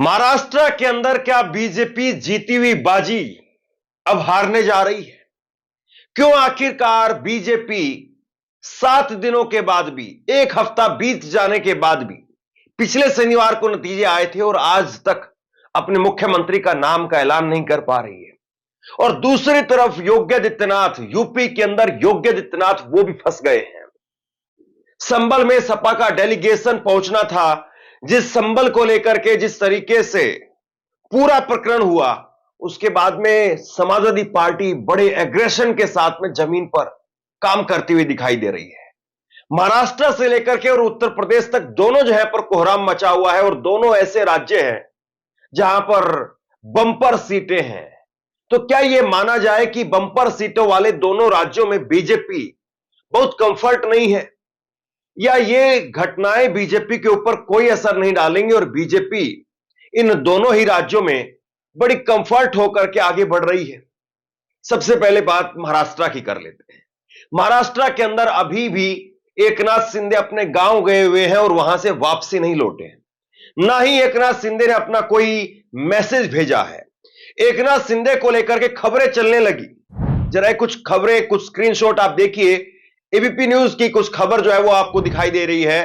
महाराष्ट्र के अंदर क्या बीजेपी जीती हुई बाजी अब हारने जा रही है? क्यों आखिरकार बीजेपी 7 दिनों के बाद भी, एक हफ्ता बीत जाने के बाद भी, पिछले शनिवार को नतीजे आए थे और आज तक अपने मुख्यमंत्री का नाम का ऐलान नहीं कर पा रही है। और दूसरी तरफ योगी आदित्यनाथ, यूपी के अंदर योगी आदित्यनाथ वो भी फंस गए हैं। संभल में सपा का डेलीगेशन पहुंचना था, जिस संभल को लेकर के जिस तरीके से पूरा प्रकरण हुआ, उसके बाद में समाजवादी पार्टी बड़े एग्रेशन के साथ में जमीन पर काम करती हुई दिखाई दे रही है। महाराष्ट्र से लेकर के और उत्तर प्रदेश तक दोनों जगह पर कोहराम मचा हुआ है और दोनों ऐसे राज्य हैं जहां पर बम्पर सीटें हैं। तो क्या यह माना जाए कि बम्पर सीटों वाले दोनों राज्यों में बीजेपी बहुत कंफर्ट नहीं है, या ये घटनाएं बीजेपी के ऊपर कोई असर नहीं डालेंगे और बीजेपी इन दोनों ही राज्यों में बड़ी कंफर्ट होकर के आगे बढ़ रही है? सबसे पहले बात महाराष्ट्र की कर लेते हैं। महाराष्ट्र के अंदर अभी भी एकनाथ शिंदे अपने गांव गए हुए हैं और वहां से वापसी नहीं लौटे हैं। ना ही एकनाथ शिंदे ने अपना कोई मैसेज भेजा है। एकनाथ शिंदे को लेकर के खबरें चलने लगी। जरा कुछ खबरें, कुछ स्क्रीनशॉट आप देखिए। एबीपी न्यूज की कुछ खबर जो है वो आपको दिखाई दे रही है।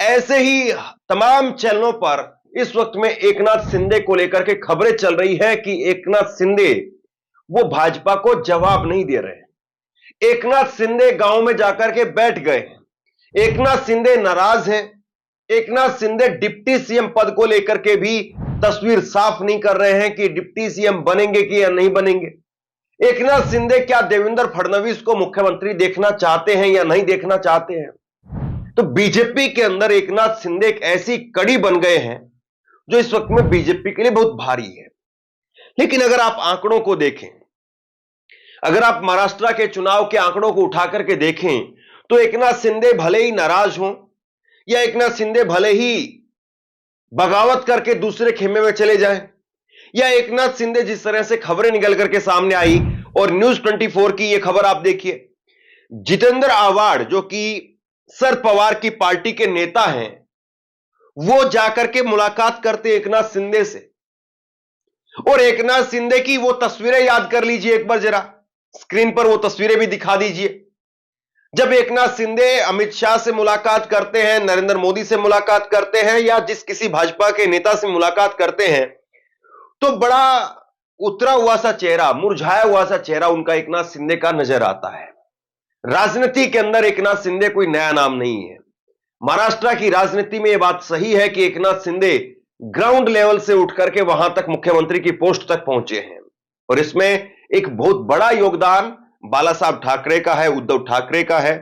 ऐसे ही तमाम चैनलों पर इस वक्त में एकनाथ शिंदे को लेकर के खबरें चल रही है कि एकनाथ शिंदे वो भाजपा को जवाब नहीं दे रहे हैं। एकनाथ शिंदे गांव में जाकर के बैठ गए हैं। एकनाथ शिंदे नाराज हैं। एकनाथ शिंदे डिप्टी सीएम पद को लेकर के भी तस्वीर साफ नहीं कर रहे हैं कि डिप्टी सीएम बनेंगे कि या नहीं बनेंगे। एकनाथ शिंदे क्या देवेंद्र फडणवीस को मुख्यमंत्री देखना चाहते हैं या नहीं देखना चाहते हैं? तो बीजेपी के अंदर एकनाथ शिंदे एक ऐसी कड़ी बन गए हैं जो इस वक्त में बीजेपी के लिए बहुत भारी है। लेकिन अगर आप आंकड़ों को देखें, अगर आप महाराष्ट्र के चुनाव के आंकड़ों को उठा करके देखें, तो एकनाथ शिंदे भले ही नाराज हों या एकनाथ शिंदे भले ही बगावत करके दूसरे खेमे में चले जाएं, या एकनाथ शिंदे जिस तरह से खबरें निकल करके सामने आई, और न्यूज 24 की यह खबर आप देखिए, जितेंद्र आव्हाड जो कि शरद पवार की पार्टी के नेता हैं, वो जाकर के मुलाकात करते एकनाथ शिंदे से। और एकनाथ शिंदे की वो तस्वीरें याद कर लीजिए एक बार, जरा स्क्रीन पर वो तस्वीरें भी दिखा दीजिए। जब एकनाथ शिंदे अमित शाह से मुलाकात करते हैं, नरेंद्र मोदी से मुलाकात करते हैं, या जिस किसी भाजपा के नेता से मुलाकात करते हैं, तो बड़ा उतरा हुआ सा चेहरा, मुरझाया हुआ सा चेहरा उनका एकनाथ शिंदे का नजर आता है। राजनीति के अंदर एकनाथ शिंदे कोई नया नाम नहीं है। महाराष्ट्र की राजनीति में यह बात सही है कि एकनाथ शिंदे ग्राउंड लेवल से उठकर के वहां तक मुख्यमंत्री की पोस्ट तक पहुंचे हैं, और इसमें एक बहुत बड़ा योगदान बाला साहब ठाकरे का है, उद्धव ठाकरे का है।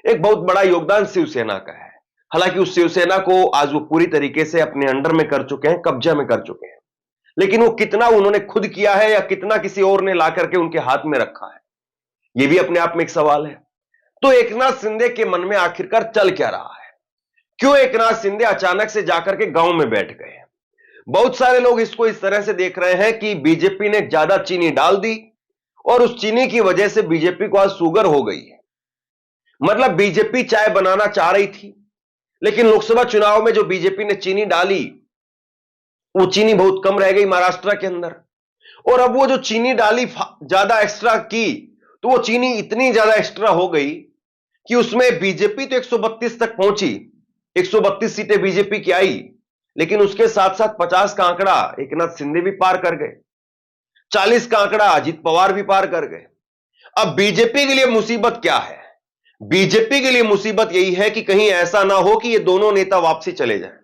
एक बहुत बड़ा योगदान शिवसेना का है। हालांकि उस शिवसेना को आज वो पूरी तरीके से अपने अंडर में कर चुके हैं, कब्जा में कर चुके हैं, लेकिन वो कितना उन्होंने खुद किया है या कितना किसी और ने ला करके उनके हाथ में रखा है, ये भी अपने आप में एक सवाल है। तो एकनाथ शिंदे के मन में आखिरकार चल क्या रहा है? क्यों एकनाथ शिंदे अचानक से जाकर के गांव में बैठ गए हैं? बहुत सारे लोग इसको इस तरह से देख रहे हैं कि बीजेपी ने ज्यादा चीनी डाल दी और उस चीनी की वजह से बीजेपी को आज शुगर हो गई है। मतलब बीजेपी चाय बनाना चाह रही थी, लेकिन लोकसभा चुनाव में जो बीजेपी ने चीनी डाली, वो चीनी बहुत कम रह गई महाराष्ट्र के अंदर। और अब वो जो चीनी डाली ज्यादा एक्स्ट्रा की, तो वो चीनी इतनी ज्यादा एक्स्ट्रा हो गई कि उसमें बीजेपी तो 132 तक पहुंची, 132 सीटें बीजेपी की आई, लेकिन उसके साथ साथ 50 का आंकड़ा एकनाथ शिंदे भी पार कर गए, 40 का आंकड़ा अजित पवार भी पार कर गए। अब बीजेपी के लिए मुसीबत क्या है? बीजेपी के लिए मुसीबत यही है कि कहीं ऐसा ना हो कि ये दोनों नेता वापसी चले जाएं,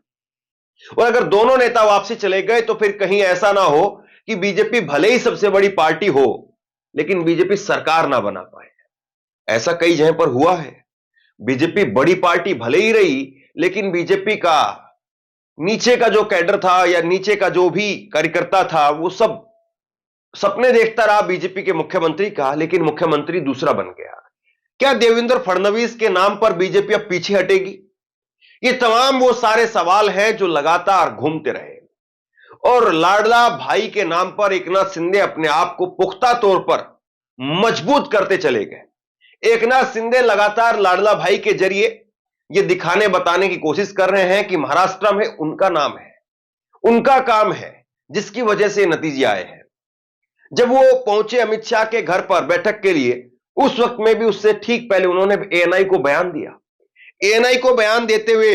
और अगर दोनों नेता वापसी चले गए तो फिर कहीं ऐसा ना हो कि बीजेपी भले ही सबसे बड़ी पार्टी हो, लेकिन बीजेपी सरकार ना बना पाए। ऐसा कई जगह पर हुआ है। बीजेपी बड़ी पार्टी भले ही रही, लेकिन बीजेपी का नीचे का जो कैडर था या नीचे का जो भी कार्यकर्ता था, वो सब सपने देखता रहा बीजेपी के मुख्यमंत्री का, लेकिन मुख्यमंत्री दूसरा बन गया। क्या देवेंद्र फडणवीस के नाम पर बीजेपी अब पीछे हटेगी? ये तमाम वो सारे सवाल हैं जो लगातार घूमते रहे, और लाडला भाई के नाम पर एकनाथ शिंदे अपने आप को पुख्ता तौर पर मजबूत करते चले गए। एकनाथ शिंदे लगातार लाडला भाई के जरिए ये दिखाने बताने की कोशिश कर रहे हैं कि महाराष्ट्र में उनका नाम है, उनका काम है, जिसकी वजह से नतीजे आए हैं। जब वो पहुंचे अमित शाह के घर पर बैठक के लिए, उस वक्त में भी उससे ठीक पहले उन्होंने एएनआई को बयान दिया। एएनआई को बयान देते हुए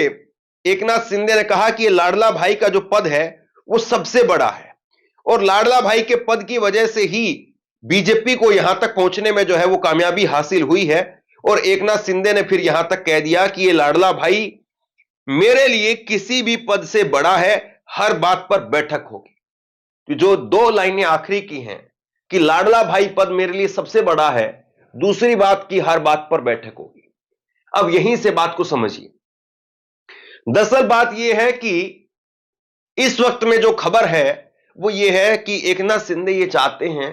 एकनाथ शिंदे ने कहा कि ये लाडला भाई का जो पद है वो सबसे बड़ा है, और लाडला भाई के पद की वजह से ही बीजेपी को यहां तक पहुंचने में जो है वो कामयाबी हासिल हुई है। और एकनाथ शिंदे ने फिर यहां तक कह दिया कि ये लाडला भाई मेरे लिए किसी भी पद से बड़ा है, हर बात पर बैठक होगी। जो दो लाइनें आखिरी की हैं कि लाडला भाई पद मेरे लिए सबसे बड़ा है, दूसरी बात की हर बात पर बैठक होगी। अब यहीं से बात को समझिए। दरअसल बात यह है कि इस वक्त में जो खबर है वो ये है कि एकनाथ शिंदे ये चाहते हैं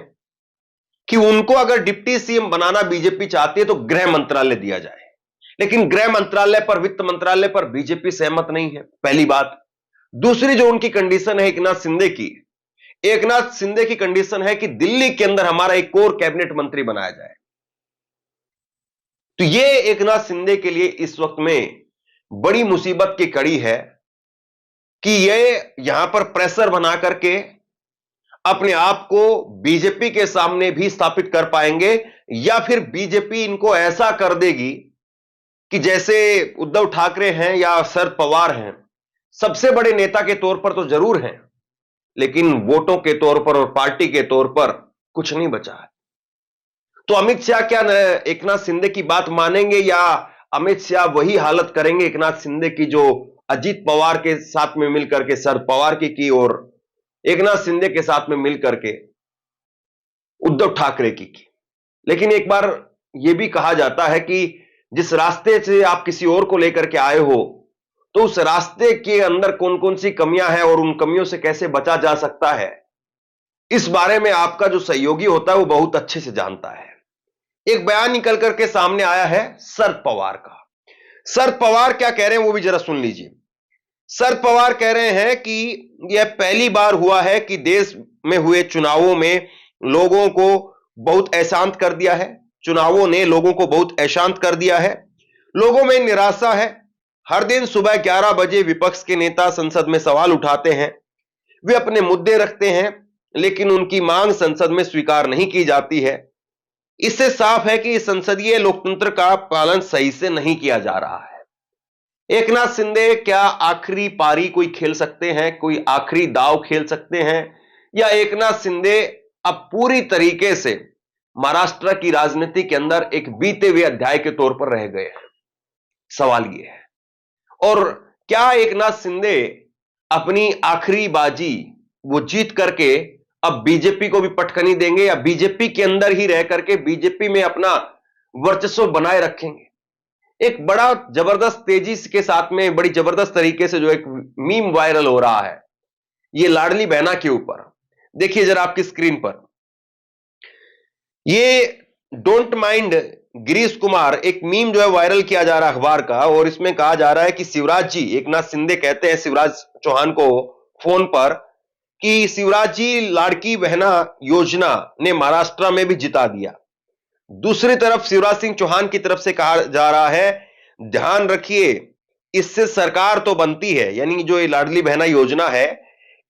कि उनको अगर डिप्टी सीएम बनाना बीजेपी चाहती है तो गृह मंत्रालय दिया जाए, लेकिन गृह मंत्रालय पर, वित्त मंत्रालय पर बीजेपी सहमत नहीं है, पहली बात। दूसरी जो उनकी कंडीशन है एकनाथ शिंदे की कंडीशन है कि दिल्ली के अंदर हमारा एक कोर कैबिनेट मंत्री बनाया जाए। तो यह एकनाथ शिंदे के लिए इस वक्त में बड़ी मुसीबत की कड़ी है कि यह यहां पर प्रेशर बना करके अपने आप को बीजेपी के सामने भी स्थापित कर पाएंगे, या फिर बीजेपी इनको ऐसा कर देगी कि जैसे उद्धव ठाकरे हैं या शरद पवार हैं, सबसे बड़े नेता के तौर पर तो जरूर हैं, लेकिन वोटों के तौर पर और पार्टी के तौर पर कुछ नहीं बचा है। तो अमित शाह क्या एकनाथ शिंदे की बात मानेंगे, या अमित शाह वही हालत करेंगे एकनाथ शिंदे की जो अजीत पवार के साथ में मिलकर के शरद पवार की और एकनाथ शिंदे के साथ में मिलकर के उद्धव ठाकरे की। लेकिन एक बार यह भी कहा जाता है कि जिस रास्ते से आप किसी और को लेकर के आए हो, तो उस रास्ते के अंदर कौन कौन सी कमियां हैं और उन कमियों से कैसे बचा जा सकता है, इस बारे में आपका जो सहयोगी होता है वो बहुत अच्छे से जानता है। एक बयान निकल करके सामने आया है शरद पवार का। शरद पवार क्या कह रहे हैं वो भी जरा सुन लीजिए। शरद पवार कह रहे हैं कि यह पहली बार हुआ है कि देश में हुए चुनावों में लोगों को बहुत अशांत कर दिया है। चुनावों ने लोगों को बहुत अशांत कर दिया है। लोगों में निराशा है। हर दिन सुबह 11 बजे विपक्ष के नेता संसद में सवाल उठाते हैं, वे अपने मुद्दे रखते हैं, लेकिन उनकी मांग संसद में स्वीकार नहीं की जाती है। इससे साफ है कि संसदीय लोकतंत्र का पालन सही से नहीं किया जा रहा है। एकनाथ शिंदे क्या आखिरी पारी कोई खेल सकते हैं, कोई आखिरी दाव खेल सकते हैं, या एकनाथ शिंदे अब पूरी तरीके से महाराष्ट्र की राजनीति के अंदर एक बीते हुए अध्याय के तौर पर रह गए हैं? सवाल यह है। और क्या एकनाथ शिंदे अपनी आखिरी बाजी वो जीत करके अब बीजेपी को भी पटखनी देंगे, या बीजेपी के अंदर ही रह करके बीजेपी में अपना वर्चस्व बनाए रखेंगे? एक बड़ा जबरदस्त तेजी के साथ में, बड़ी जबरदस्त तरीके से जो एक मीम वायरल हो रहा है ये लाडली बहना के ऊपर। देखिए जरा आपकी स्क्रीन पर, ये डोंट माइंड गिरीश कुमार एक मीम जो है वायरल किया जा रहा है अखबार का, और इसमें कहा जा रहा है कि शिवराज जी, एकनाथ शिंदे कहते हैं शिवराज चौहान को फोन पर कि शिवराज जी लाड़की बहना योजना ने महाराष्ट्र में भी जिता दिया। दूसरी तरफ शिवराज सिंह चौहान की तरफ से कहा जा रहा है, ध्यान रखिए इससे सरकार तो बनती है, यानी जो ये लाडली बहना योजना है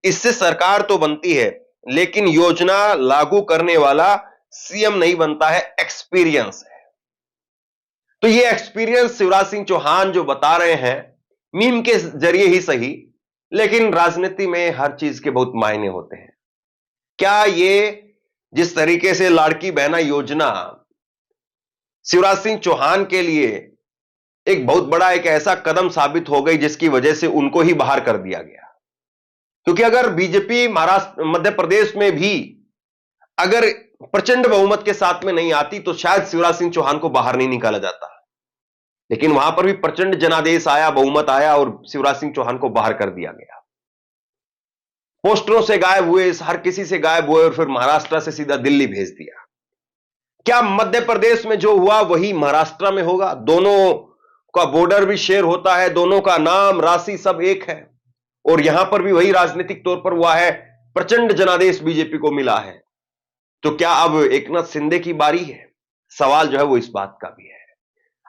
इससे सरकार तो बनती है, लेकिन योजना लागू करने वाला सीएम नहीं बनता है, एक्सपीरियंस है। तो ये एक्सपीरियंस शिवराज सिंह चौहान जो बता रहे हैं मीम के जरिए ही सही, लेकिन राजनीति में हर चीज के बहुत मायने होते हैं। क्या ये जिस तरीके से लाड़की बहना योजना शिवराज सिंह चौहान के लिए एक बहुत बड़ा एक ऐसा कदम साबित हो गई जिसकी वजह से उनको ही बाहर कर दिया गया? क्योंकि अगर बीजेपी महाराष्ट्र, मध्य प्रदेश में भी अगर प्रचंड बहुमत के साथ में नहीं आती तो शायद शिवराज सिंह चौहान को बाहर नहीं निकाला जाता, लेकिन वहां पर भी प्रचंड जनादेश आया, बहुमत आया और शिवराज सिंह चौहान को बाहर कर दिया गया। पोस्टरों से गायब हुए, हर किसी से गायब हुए, और फिर महाराष्ट्र से सीधा दिल्ली भेज दिया। क्या मध्य प्रदेश में जो हुआ वही महाराष्ट्र में होगा? दोनों का बॉर्डर भी शेयर होता है, दोनों का नाम, राशि सब एक है, और यहां पर भी वही राजनीतिक तौर पर हुआ है, प्रचंड जनादेश बीजेपी को मिला है। तो क्या अब एकनाथ शिंदे की बारी है? सवाल जो है वो इस बात का भी है।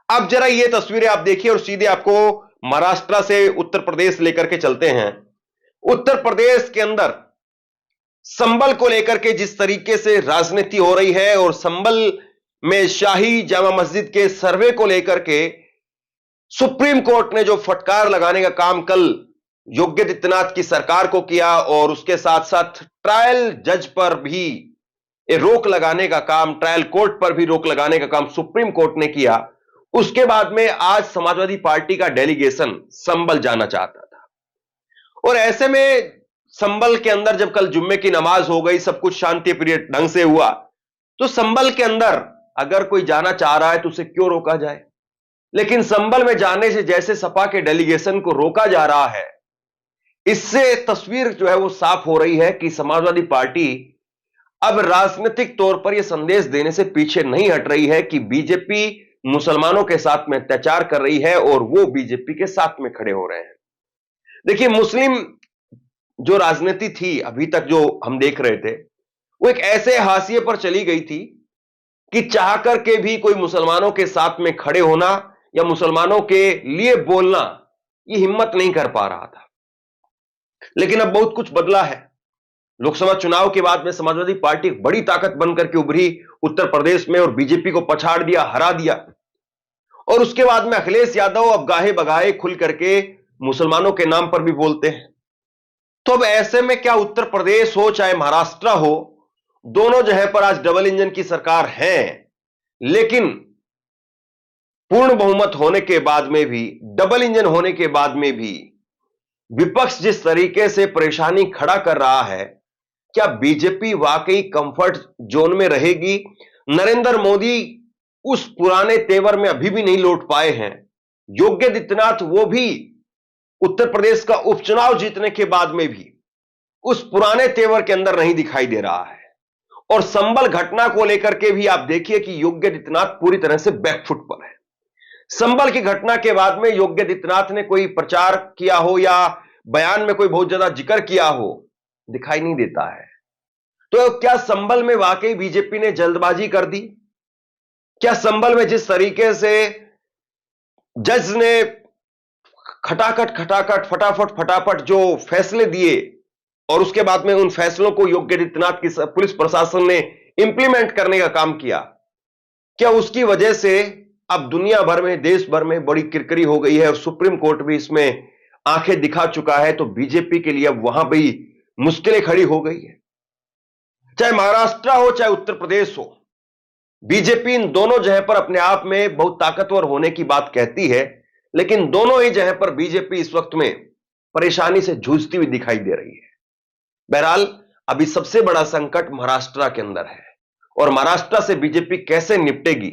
अब जरा ये तस्वीरें आप देखिए और सीधे आपको महाराष्ट्र से उत्तर प्रदेश लेकर के चलते हैं। उत्तर प्रदेश के अंदर संभल को लेकर के जिस तरीके से राजनीति हो रही है और संभल में शाही जामा मस्जिद के सर्वे को लेकर के सुप्रीम कोर्ट ने जो फटकार लगाने का काम कल योगी आदित्यनाथ की सरकार को किया और उसके साथ साथ ट्रायल जज पर भी रोक लगाने का काम, ट्रायल कोर्ट पर भी रोक लगाने का काम सुप्रीम कोर्ट ने किया, उसके बाद में आज समाजवादी पार्टी का डेलीगेशन संभल जाना चाहता था। और ऐसे में संभल के अंदर जब कल जुम्मे की नमाज हो गई, सब कुछ शांति प्रिय ढंग से हुआ, तो संभल के अंदर अगर कोई जाना चाह रहा है तो उसे क्यों रोका जाए। लेकिन संभल में जाने से जैसे सपा के डेलीगेशन को रोका जा रहा है, इससे तस्वीर जो है वो साफ हो रही है कि समाजवादी पार्टी अब राजनीतिक तौर पर यह संदेश देने से पीछे नहीं हट रही है कि बीजेपी मुसलमानों के साथ में अत्याचार कर रही है और वो बीजेपी के साथ में खड़े हो रहे हैं। देखिए, मुस्लिम जो राजनीति थी अभी तक जो हम देख रहे थे, वो एक ऐसे हाशिए पर चली गई थी कि चाह करके भी कोई मुसलमानों के साथ में खड़े होना या मुसलमानों के लिए बोलना ये हिम्मत नहीं कर पा रहा था। लेकिन अब बहुत कुछ बदला है। लोकसभा चुनाव के बाद में समाजवादी पार्टी एक बड़ी ताकत बनकर के उभरी उत्तर प्रदेश में और बीजेपी को पछाड़ दिया, हरा दिया। और उसके बाद में अखिलेश यादव अब गाहे बगाहे खुल करके मुसलमानों के नाम पर भी बोलते हैं। तो अब ऐसे में क्या उत्तर प्रदेश हो चाहे महाराष्ट्र हो, दोनों जगह पर आज डबल इंजन की सरकार है, लेकिन पूर्ण बहुमत होने के बाद में भी, डबल इंजन होने के बाद में भी विपक्ष जिस तरीके से परेशानी खड़ा कर रहा है, क्या बीजेपी वाकई कंफर्ट जोन में रहेगी? नरेंद्र मोदी उस पुराने तेवर में अभी भी नहीं लौट पाए हैं। योगी आदित्यनाथ वो भी उत्तर प्रदेश का उपचुनाव जीतने के बाद में भी उस पुराने तेवर के अंदर नहीं दिखाई दे रहा है। और संभल घटना को लेकर के भी आप देखिए कि योगी आदित्यनाथ पूरी तरह से बैकफुट पर है। संभल की घटना के बाद में योगी आदित्यनाथ ने कोई प्रचार किया हो या बयान में कोई बहुत ज्यादा जिक्र किया हो, दिखाई नहीं देता है। तो क्या संभल में वाकई बीजेपी ने जल्दबाजी कर दी? क्या संभल में जिस तरीके से जज ने खटाखट फटाफट जो फैसले दिए और उसके बाद में उन फैसलों को योगी आदित्यनाथ की पुलिस प्रशासन ने इंप्लीमेंट करने का काम किया, क्या उसकी वजह से अब दुनिया भर में, देश भर में बड़ी किरकिरी हो गई है और सुप्रीम कोर्ट भी इसमें आंखें दिखा चुका है? तो बीजेपी के लिए अब वहां भी मुश्किलें खड़ी हो गई है। चाहे महाराष्ट्र हो चाहे उत्तर प्रदेश हो, बीजेपी इन दोनों जगह पर अपने आप में बहुत ताकतवर होने की बात कहती है, लेकिन दोनों ही जगह पर बीजेपी इस वक्त में परेशानी से जूझती हुई दिखाई दे रही है। बहरहाल अभी सबसे बड़ा संकट महाराष्ट्र के अंदर है और महाराष्ट्र से बीजेपी कैसे निपटेगी?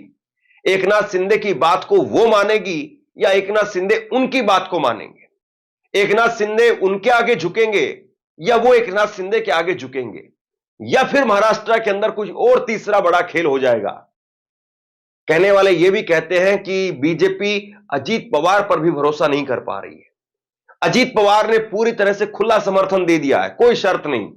एकनाथ शिंदे की बात को वो मानेगी या एकनाथ शिंदे उनकी बात को मानेंगे? एकनाथ शिंदे उनके आगे झुकेंगे या वो एकनाथ शिंदे के आगे झुकेंगे? या फिर महाराष्ट्र के अंदर कुछ और तीसरा बड़ा खेल हो जाएगा? कहने वाले ये भी कहते हैं कि बीजेपी अजीत पवार पर भी भरोसा नहीं कर पा रही है। अजीत पवार ने पूरी तरह से खुला समर्थन दे दिया है, कोई शर्त नहीं,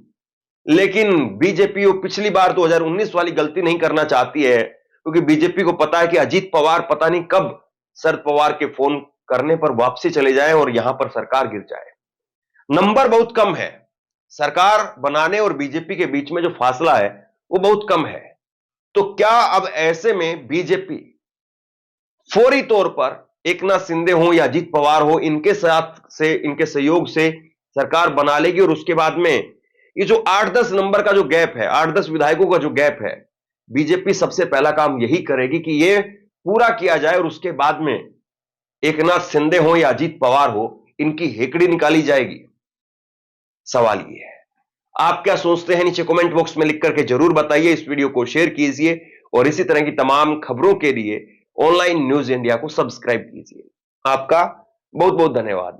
लेकिन बीजेपी वो पिछली बार 2019 वाली गलती नहीं करना चाहती है, क्योंकि बीजेपी को पता है कि अजीत पवार पता नहीं कब शरद पवार के फोन करने पर वापसी चले जाए और यहां पर सरकार गिर जाए। नंबर बहुत कम है, सरकार बनाने और बीजेपी के बीच में जो फासला है वो बहुत कम है। तो क्या अब ऐसे में बीजेपी फौरी तौर पर एकनाथ शिंदे हो या अजीत पवार हो, इनके साथ से, इनके सहयोग से सरकार बना लेगी और उसके बाद में ये जो 8-10 नंबर का जो गैप है, 8-10 विधायकों का जो गैप है, बीजेपी सबसे पहला काम यही करेगी कि ये पूरा किया जाए और उसके बाद में एकनाथ शिंदे हो या अजीत पवार हो, इनकी हेकड़ी निकाली जाएगी। सवाल ये है, आप क्या सोचते हैं? नीचे कमेंट बॉक्स में लिख करके जरूर बताइए। इस वीडियो को शेयर कीजिए और इसी तरह की तमाम खबरों के लिए ऑनलाइन न्यूज इंडिया को सब्सक्राइब कीजिए। आपका बहुत बहुत धन्यवाद।